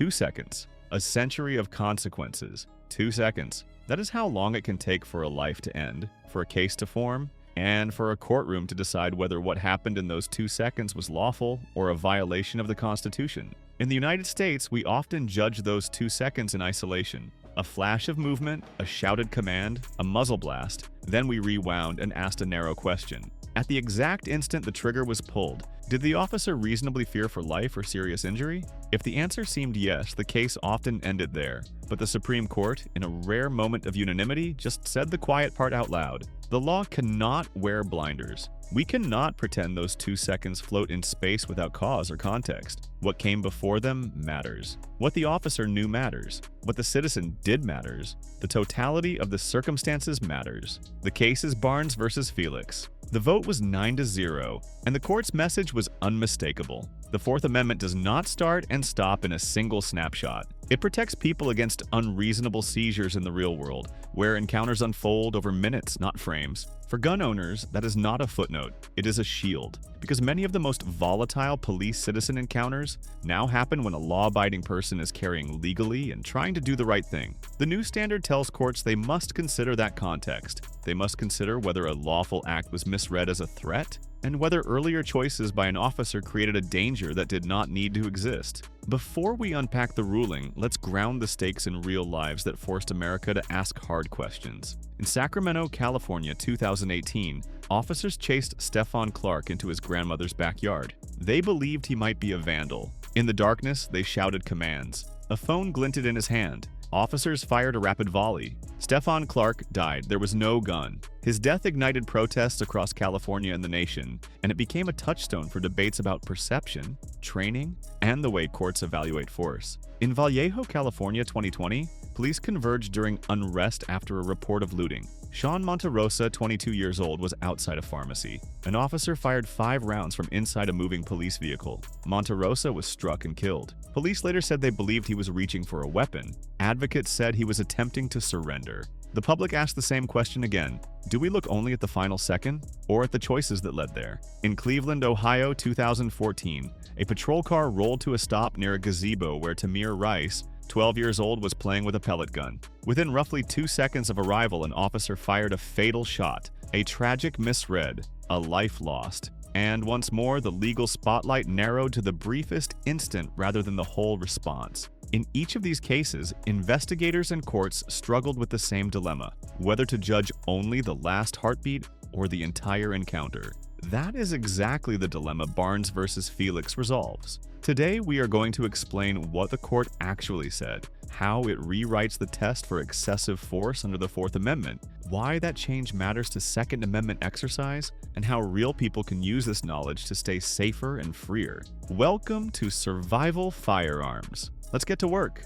2 seconds. A century of consequences. 2 seconds. That is how long it can take for a life to end, for a case to form, and for a courtroom to decide whether what happened in those 2 seconds was lawful or a violation of the Constitution. In the United States, we often judge those 2 seconds in isolation. A flash of movement, a shouted command, a muzzle blast, then we rewound and asked a narrow question. At the exact instant the trigger was pulled, did the officer reasonably fear for life or serious injury? If the answer seemed yes, the case often ended there. But the Supreme Court, in a rare moment of unanimity, just said the quiet part out loud. The law cannot wear blinders. We cannot pretend those 2 seconds float in space without cause or context. What came before them matters. What the officer knew matters. What the citizen did matters. The totality of the circumstances matters. The case is Barnes versus Felix. The vote was 9-0, and the court's message was unmistakable. The Fourth Amendment does not start and stop in a single snapshot. It protects people against unreasonable seizures in the real world, where encounters unfold over minutes, not frames. For gun owners, that is not a footnote, it is a shield, because many of the most volatile police-citizen encounters now happen when a law-abiding person is carrying legally and trying to do the right thing. The new standard tells courts they must consider that context. They must consider whether a lawful act was misread as a threat, and whether earlier choices by an officer created a danger that did not need to exist. Before we unpack the ruling, let's ground the stakes in real lives that forced America to ask hard questions. In Sacramento, California, 2018, officers chased Stephon Clark into his grandmother's backyard. They believed he might be a vandal. In the darkness, they shouted commands. A phone glinted in his hand. Officers fired a rapid volley. Stephon Clark died. There was no gun. His death ignited protests across California and the nation, and it became a touchstone for debates about perception, training, and the way courts evaluate force. In Vallejo, California, 2020, police converged during unrest after a report of looting. Sean Monterrosa, 22 years old, was outside a pharmacy. An officer fired 5 rounds from inside a moving police vehicle. Monterrosa was struck and killed. Police later said they believed he was reaching for a weapon. Advocates said he was attempting to surrender. The public asked the same question again. Do we look only at the final second, or at the choices that led there? In Cleveland, Ohio, 2014, a patrol car rolled to a stop near a gazebo where Tamir Rice, 12 years old, was playing with a pellet gun. Within roughly 2 seconds of arrival, an officer fired a fatal shot. A tragic misread, a life lost. And once more, the legal spotlight narrowed to the briefest instant rather than the whole response. In each of these cases, investigators and courts struggled with the same dilemma, whether to judge only the last heartbeat or the entire encounter. That is exactly the dilemma Barnes versus Felix resolves. Today, we are going to explain what the court actually said, how it rewrites the test for excessive force under the Fourth Amendment, why that change matters to Second Amendment exercise, and how real people can use this knowledge to stay safer and freer. Welcome to Survival Firearms. Let's get to work.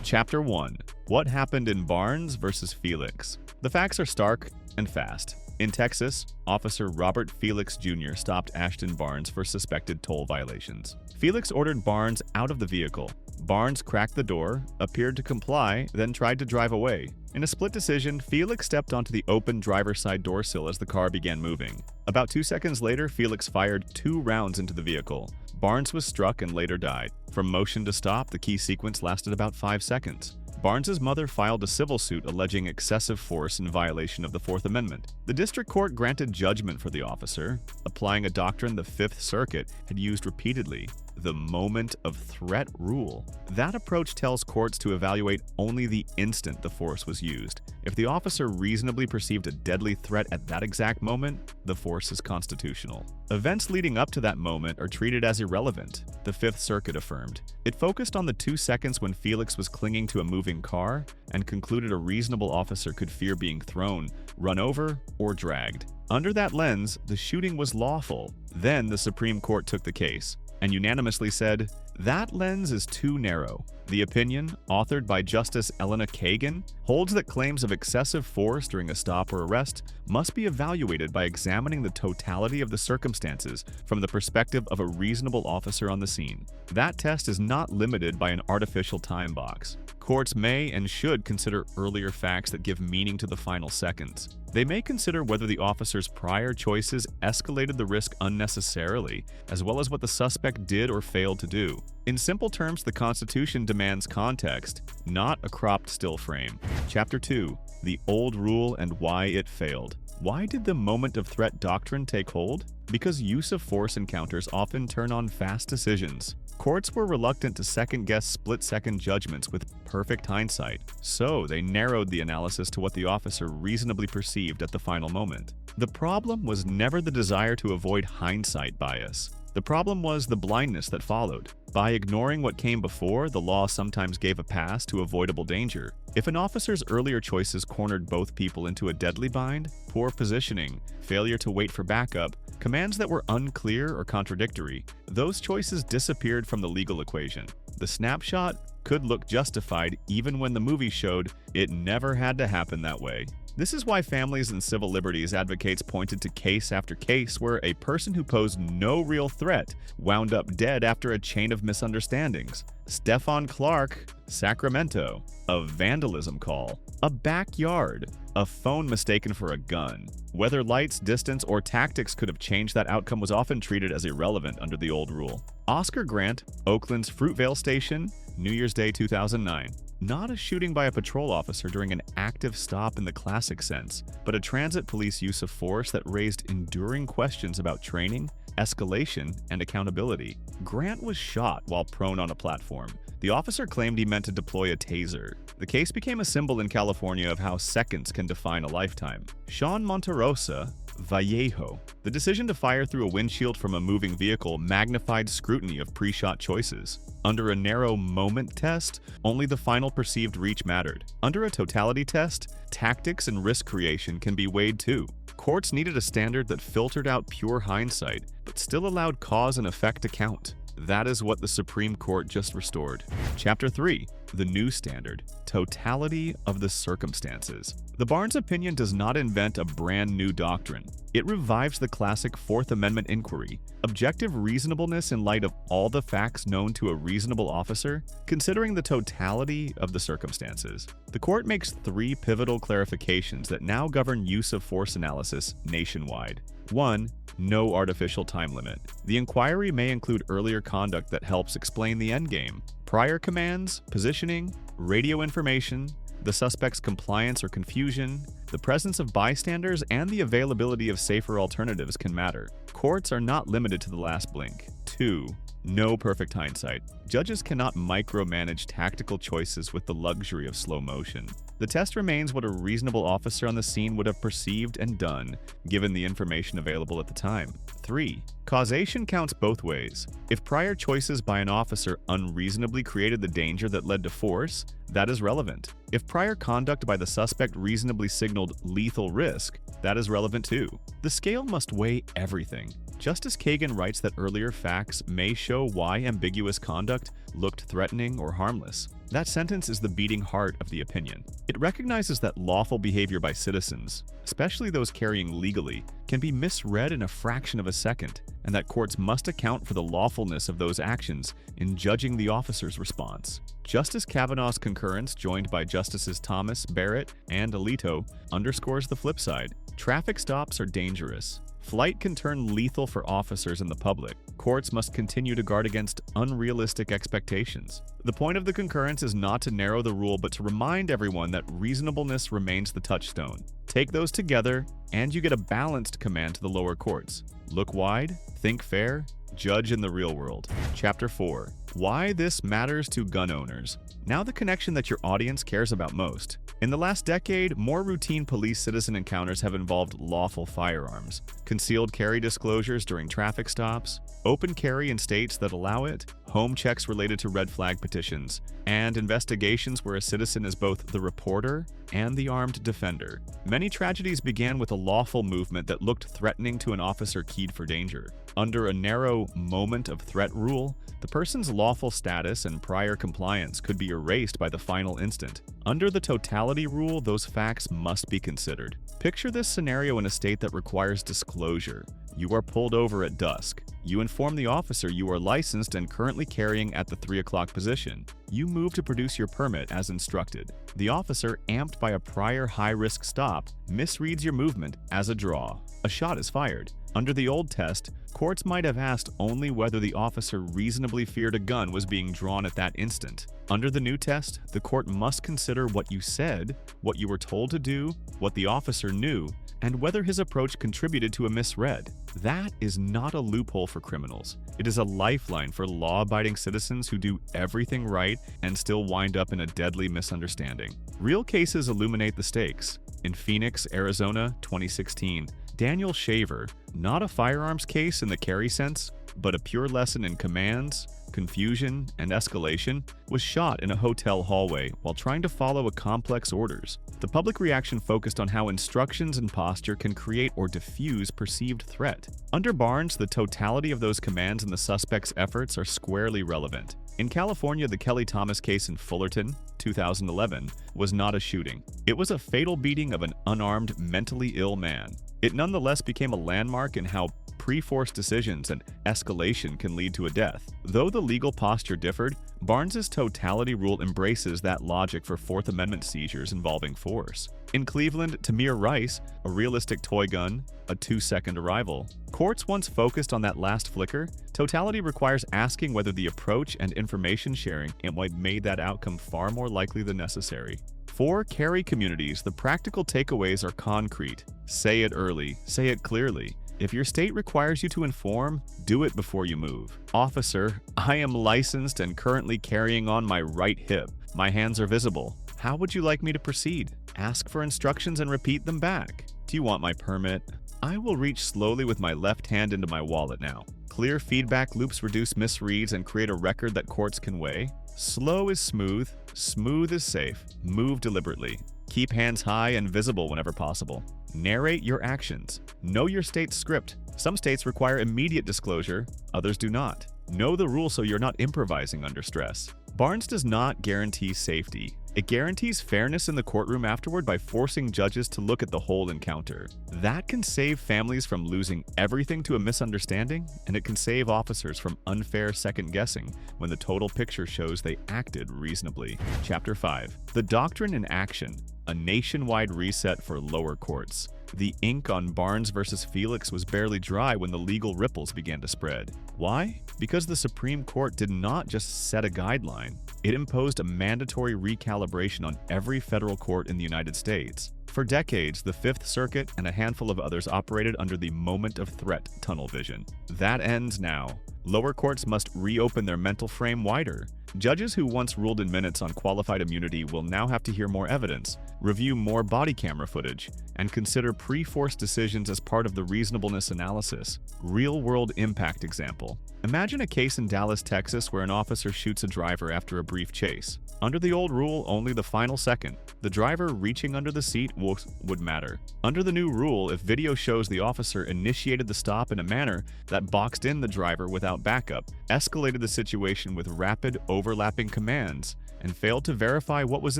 Chapter 1. What happened in Barnes versus Felix? The facts are stark and fast. In Texas, Officer Robert Felix Jr. stopped Ashton Barnes for suspected toll violations. Felix ordered Barnes out of the vehicle. Barnes cracked the door, appeared to comply, then tried to drive away. In a split decision, Felix stepped onto the open driver's side door sill as the car began moving. About 2 seconds later, Felix fired 2 rounds into the vehicle. Barnes was struck and later died. From motion to stop, the key sequence lasted about 5 seconds. Barnes's mother filed a civil suit alleging excessive force in violation of the Fourth Amendment. The district court granted judgment for the officer, applying a doctrine the Fifth Circuit had used repeatedly, the moment of threat rule. That approach tells courts to evaluate only the instant the force was used. If the officer reasonably perceived a deadly threat at that exact moment, the force is constitutional. Events leading up to that moment are treated as irrelevant, the Fifth Circuit affirmed. It focused on the 2 seconds when Felix was clinging to a moving car and concluded a reasonable officer could fear being thrown, run over, or dragged. Under that lens, the shooting was lawful. Then the Supreme Court took the case and unanimously said, that lens is too narrow. The opinion, authored by Justice Elena Kagan, holds that claims of excessive force during a stop or arrest must be evaluated by examining the totality of the circumstances from the perspective of a reasonable officer on the scene. That test is not limited by an artificial time box. Courts may and should consider earlier facts that give meaning to the final seconds. They may consider whether the officer's prior choices escalated the risk unnecessarily, as well as what the suspect did or failed to do. In simple terms, the Constitution demands context, not a cropped still frame. Chapter 2. The Old Rule and Why It Failed. Why did the moment of threat doctrine take hold? Because use of force encounters often turn on fast decisions. Courts were reluctant to second-guess split-second judgments with perfect hindsight, so they narrowed the analysis to what the officer reasonably perceived at the final moment. The problem was never the desire to avoid hindsight bias. The problem was the blindness that followed. By ignoring what came before, the law sometimes gave a pass to avoidable danger. If an officer's earlier choices cornered both people into a deadly bind, poor positioning, failure to wait for backup, commands that were unclear or contradictory, those choices disappeared from the legal equation. The snapshot could look justified even when the movie showed it never had to happen that way. This is why Families and Civil Liberties advocates pointed to case after case where a person who posed no real threat wound up dead after a chain of misunderstandings. Stephon Clark, Sacramento, a vandalism call, a backyard, a phone mistaken for a gun. Whether lights, distance, or tactics could have changed that outcome was often treated as irrelevant under the old rule. Oscar Grant, Oakland's Fruitvale Station, New Year's Day 2009. Not a shooting by a patrol officer during an active stop in the classic sense, but a transit police use of force that raised enduring questions about training, escalation, and accountability. Grant was shot while prone on a platform. The officer claimed he meant to deploy a taser. The case became a symbol in California of how seconds can define a lifetime. Sean Monterrosa, Vallejo. The decision to fire through a windshield from a moving vehicle magnified scrutiny of pre-shot choices. Under a narrow moment test, only the final perceived reach mattered. Under a totality test, tactics and risk creation can be weighed too. Courts needed a standard that filtered out pure hindsight, but still allowed cause and effect to count. That is what the Supreme Court just restored. Chapter 3. The New Standard. Totality of the Circumstances. The Barnes opinion does not invent a brand new doctrine. It revives the classic Fourth Amendment inquiry, objective reasonableness in light of all the facts known to a reasonable officer, considering the totality of the circumstances. The court makes 3 pivotal clarifications that now govern use of force analysis nationwide. 1. No artificial time limit. The inquiry may include earlier conduct that helps explain the endgame. Prior commands, positioning, radio information, the suspect's compliance or confusion, the presence of bystanders, and the availability of safer alternatives can matter. Courts are not limited to the last blink. 2. No perfect hindsight. Judges cannot micromanage tactical choices with the luxury of slow motion. The test remains what a reasonable officer on the scene would have perceived and done, given the information available at the time. 3. Causation counts both ways. If prior choices by an officer unreasonably created the danger that led to force, that is relevant. If prior conduct by the suspect reasonably signaled lethal risk, that is relevant too. The scale must weigh everything. Justice Kagan writes that earlier facts may show why ambiguous conduct looked threatening or harmless. That sentence is the beating heart of the opinion. It recognizes that lawful behavior by citizens, especially those carrying legally, can be misread in a fraction of a second, and that courts must account for the lawfulness of those actions in judging the officer's response. Justice Kavanaugh's concurrence, joined by Justices Thomas, Barrett, and Alito, underscores the flip side. Traffic stops are dangerous. Flight can turn lethal for officers and the public. Courts must continue to guard against unrealistic expectations. The point of the concurrence is not to narrow the rule, but to remind everyone that reasonableness remains the touchstone. Take those together, and you get a balanced command to the lower courts. Look wide, think fair, judge in the real world. Chapter 4. Why this matters to gun owners. Now the connection that your audience cares about most. In the last decade, more routine police-citizen encounters have involved lawful firearms, concealed carry disclosures during traffic stops, open carry in states that allow it, home checks related to red flag petitions, and investigations where a citizen is both the reporter and the armed defender. Many tragedies began with a lawful movement that looked threatening to an officer keyed for danger. Under a narrow moment of threat rule, the person's lawful status and prior compliance could be erased by the final instant. Under the totality rule, those facts must be considered. Picture this scenario in a state that requires disclosure. You are pulled over at dusk. You inform the officer you are licensed and currently carrying at the 3 o'clock position. You move to produce your permit as instructed. The officer, amped by a prior high-risk stop, misreads your movement as a draw. A shot is fired. Under the old test, courts might have asked only whether the officer reasonably feared a gun was being drawn at that instant. Under the new test, the court must consider what you said, what you were told to do, what the officer knew, and whether his approach contributed to a misread. That is not a loophole for criminals. It is a lifeline for law-abiding citizens who do everything right and still wind up in a deadly misunderstanding. Real cases illuminate the stakes. In Phoenix, Arizona, 2016, Daniel Shaver, not a firearms case in the carry sense, but a pure lesson in commands, confusion, and escalation, was shot in a hotel hallway while trying to follow complex orders. The public reaction focused on how instructions and posture can create or diffuse perceived threat. Under Barnes, the totality of those commands and the suspect's efforts are squarely relevant. In California, the Kelly Thomas case in Fullerton, 2011, was not a shooting. It was a fatal beating of an unarmed, mentally ill man. It nonetheless became a landmark in how pre-forced decisions and escalation can lead to a death. Though the legal posture differed, Barnes's totality rule embraces that logic for Fourth Amendment seizures involving force. In Cleveland, Tamir Rice, a realistic toy gun, a 2-second arrival. Courts once focused on that last flicker. Totality requires asking whether the approach and information sharing made that outcome far more likely than necessary. For carry communities, the practical takeaways are concrete. Say it early, say it clearly. If your state requires you to inform, do it before you move. Officer, I am licensed and currently carrying on my right hip. My hands are visible. How would you like me to proceed? Ask for instructions and repeat them back. Do you want my permit? I will reach slowly with my left hand into my wallet now. Clear feedback loops reduce misreads and create a record that courts can weigh. Slow is smooth, smooth is safe. Move deliberately. Keep hands high and visible whenever possible. Narrate your actions. Know your state's script. Some states require immediate disclosure, others do not. Know the rule so you're not improvising under stress. Barnes does not guarantee safety. It guarantees fairness in the courtroom afterward by forcing judges to look at the whole encounter. That can save families from losing everything to a misunderstanding, and it can save officers from unfair second-guessing when the total picture shows they acted reasonably. Chapter 5. The Doctrine in Action. A nationwide reset for lower courts. The ink on Barnes versus Felix was barely dry when the legal ripples began to spread. Why? Because the Supreme Court did not just set a guideline. It imposed a mandatory recalibration on every federal court in the United States. For decades, the Fifth Circuit and a handful of others operated under the moment of threat tunnel vision. That ends now. Lower courts must reopen their mental frame wider. Judges who once ruled in minutes on qualified immunity will now have to hear more evidence, review more body camera footage, and consider pre-forced decisions as part of the reasonableness analysis. Real-world impact example. Imagine a case in Dallas, Texas where an officer shoots a driver after a brief chase. Under the old rule, only the final second, the driver reaching under the seat would matter. Under the new rule, if video shows the officer initiated the stop in a manner that boxed in the driver without backup, escalated the situation with rapid, overlapping commands, and failed to verify what was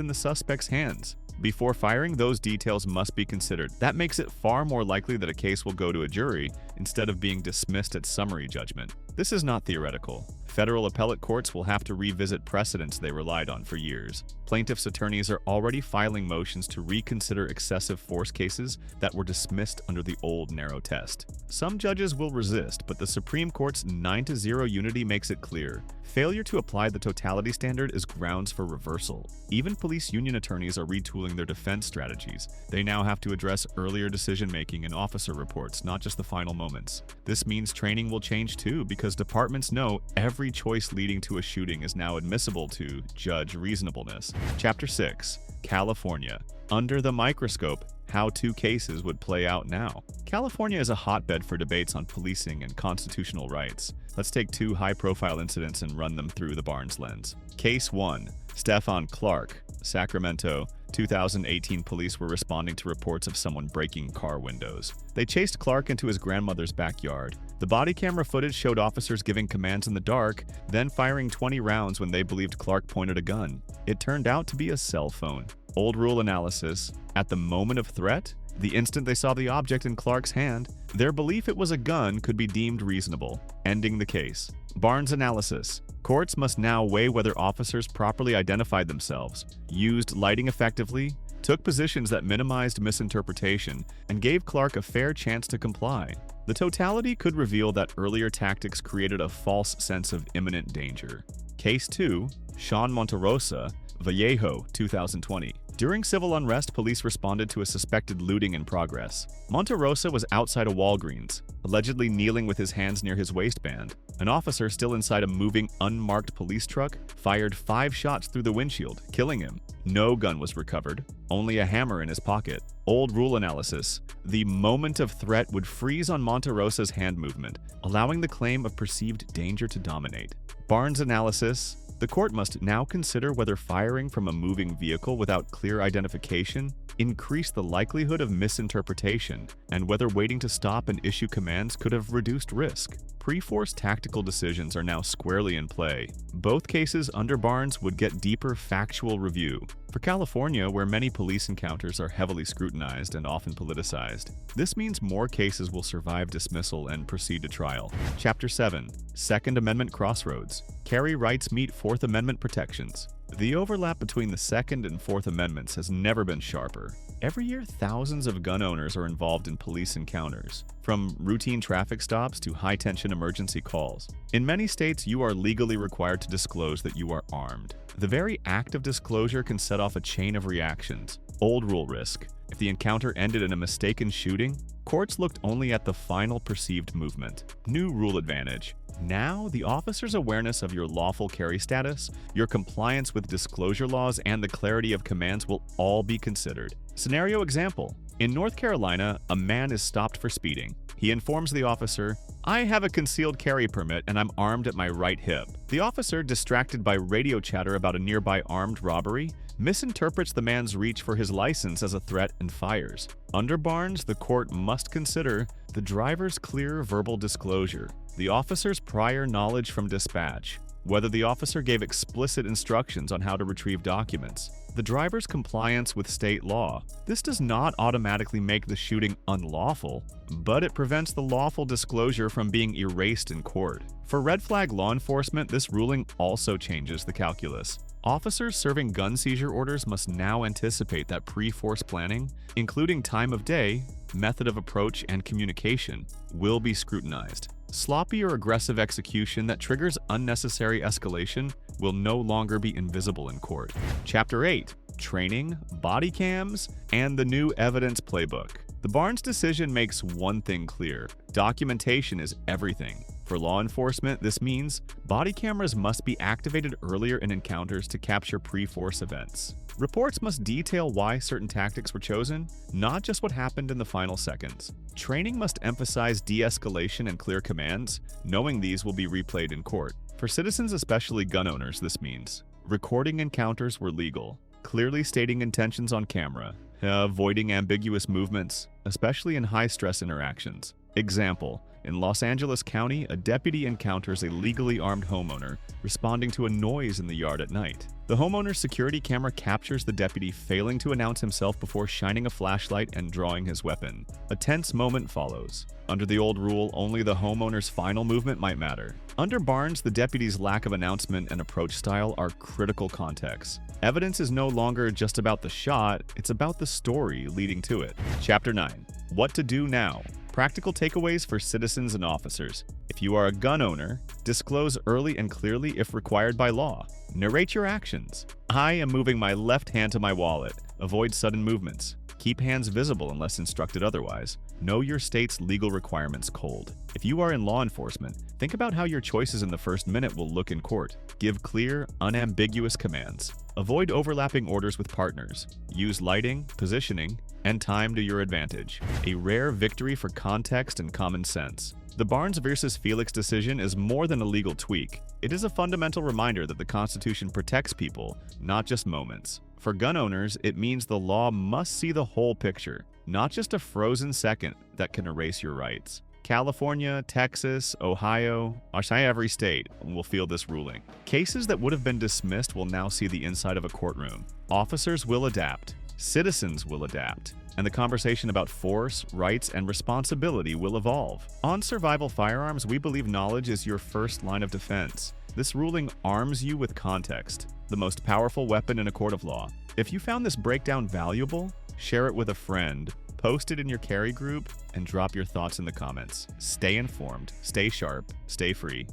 in the suspect's hands. Before firing, those details must be considered. That makes it far more likely that a case will go to a jury instead of being dismissed at summary judgment. This is not theoretical. Federal appellate courts will have to revisit precedents they relied on for years. Plaintiffs' attorneys are already filing motions to reconsider excessive force cases that were dismissed under the old narrow test. Some judges will resist, but the Supreme Court's 9-0 unity makes it clear. Failure to apply the totality standard is grounds for reversal. Even police union attorneys are retooling their defense strategies. They now have to address earlier decision-making in officer reports, not just the final moments. This means training will change too, because departments know every choice leading to a shooting is now admissible to judge reasonableness. Chapter 6. California. Under the microscope. how two cases would play out now. California is a hotbed for debates on policing and constitutional rights. Let's take two high-profile incidents and run them through the Barnes lens. Case 1. Stephon Clark, Sacramento. 2018 police were responding to reports of someone breaking car windows. They chased Clark into his grandmother's backyard. The body camera footage showed officers giving commands in the dark, then firing 20 rounds when they believed Clark pointed a gun. It turned out to be a cell phone. Old rule analysis. At the moment of threat, the instant they saw the object in Clark's hand, their belief it was a gun could be deemed reasonable, ending the case. Barnes analysis. Courts must now weigh whether officers properly identified themselves, used lighting effectively, took positions that minimized misinterpretation, and gave Clark a fair chance to comply. The totality could reveal that earlier tactics created a false sense of imminent danger. Case 2. Sean Monterrosa, Vallejo, 2020. During civil unrest, police responded to a suspected looting in progress. Monterrosa was outside a Walgreens, allegedly kneeling with his hands near his waistband. An officer still inside a moving, unmarked police truck fired 5 shots through the windshield, killing him. No gun was recovered, only a hammer in his pocket. Old rule analysis. The moment of threat would freeze on Monterrosa's hand movement, allowing the claim of perceived danger to dominate. Barnes analysis. The court must now consider whether firing from a moving vehicle without clear identification increased the likelihood of misinterpretation, and whether waiting to stop and issue commands could have reduced risk. Pre-force tactical decisions are now squarely in play. Both cases under Barnes would get deeper factual review. For California, where many police encounters are heavily scrutinized and often politicized, this means more cases will survive dismissal and proceed to trial. Chapter 7. Second Amendment Crossroads. Carry rights meet Fourth Amendment protections. The overlap between the Second and Fourth Amendments has never been sharper. Every year, thousands of gun owners are involved in police encounters, from routine traffic stops to high-tension emergency calls. In many states, you are legally required to disclose that you are armed. The very act of disclosure can set off a chain of reactions. Old rule risk. If the encounter ended in a mistaken shooting, courts looked only at the final perceived movement. New rule advantage. Now, the officer's awareness of your lawful carry status, your compliance with disclosure laws, and the clarity of commands will all be considered. Scenario example. In North Carolina, a man is stopped for speeding. He informs the officer, "I have a concealed carry permit and I'm armed at my right hip." The officer, distracted by radio chatter about a nearby armed robbery, misinterprets the man's reach for his license as a threat and fires. Under Barnes, the court must consider the driver's clear verbal disclosure, the officer's prior knowledge from dispatch, whether the officer gave explicit instructions on how to retrieve documents, the driver's compliance with state law. This does not automatically make the shooting unlawful, but it prevents the lawful disclosure from being erased in court. For red flag law enforcement, this ruling also changes the calculus. Officers serving gun seizure orders must now anticipate that pre-force planning, including time of day, method of approach, and communication, will be scrutinized. Sloppy or aggressive execution that triggers unnecessary escalation will no longer be invisible in court. Chapter 8. Training, body cams, and the new evidence playbook. The Barnes decision makes one thing clear: documentation is everything. For law enforcement, this means body cameras must be activated earlier in encounters to capture pre-force events. Reports must detail why certain tactics were chosen, not just what happened in the final seconds. Training must emphasize de-escalation and clear commands, knowing these will be replayed in court. For citizens, especially gun owners, this means recording encounters were legal, clearly stating intentions on camera, avoiding ambiguous movements, especially in high-stress interactions. Example: in Los Angeles County, a deputy encounters a legally armed homeowner responding to a noise in the yard at night. The homeowner's security camera captures the deputy failing to announce himself before shining a flashlight and drawing his weapon. A tense moment follows. Under the old rule, only the homeowner's final movement might matter. Under Barnes, the deputy's lack of announcement and approach style are critical contexts. Evidence is no longer just about the shot, it's about the story leading to it. Chapter 9. What to do now. Practical takeaways for citizens and officers. If you are a gun owner, disclose early and clearly if required by law. Narrate your actions. I am moving my left hand to my wallet. Avoid sudden movements. Keep hands visible unless instructed otherwise. Know your state's legal requirements cold. If you are in law enforcement, Think about how your choices in the first minute will look in court. Give clear, unambiguous commands. Avoid overlapping orders with partners. Use lighting, positioning, and time to your advantage. A rare victory for context and common sense. The Barnes versus Felix decision is more than a legal tweak. It is a fundamental reminder that the Constitution protects people, not just moments. For gun owners, it means the law must see the whole picture, not just a frozen second that can erase your rights. California, Texas, Ohio, every state will feel this ruling. Cases that would have been dismissed will now see the inside of a courtroom. Officers will adapt. Citizens will adapt. And the conversation about force, rights, and responsibility will evolve. On Survival Firearms, we believe knowledge is your first line of defense. This ruling arms you with context, the most powerful weapon in a court of law. If you found this breakdown valuable, share it with a friend, post it in your carry group, and drop your thoughts in the comments. Stay informed, stay sharp, stay free.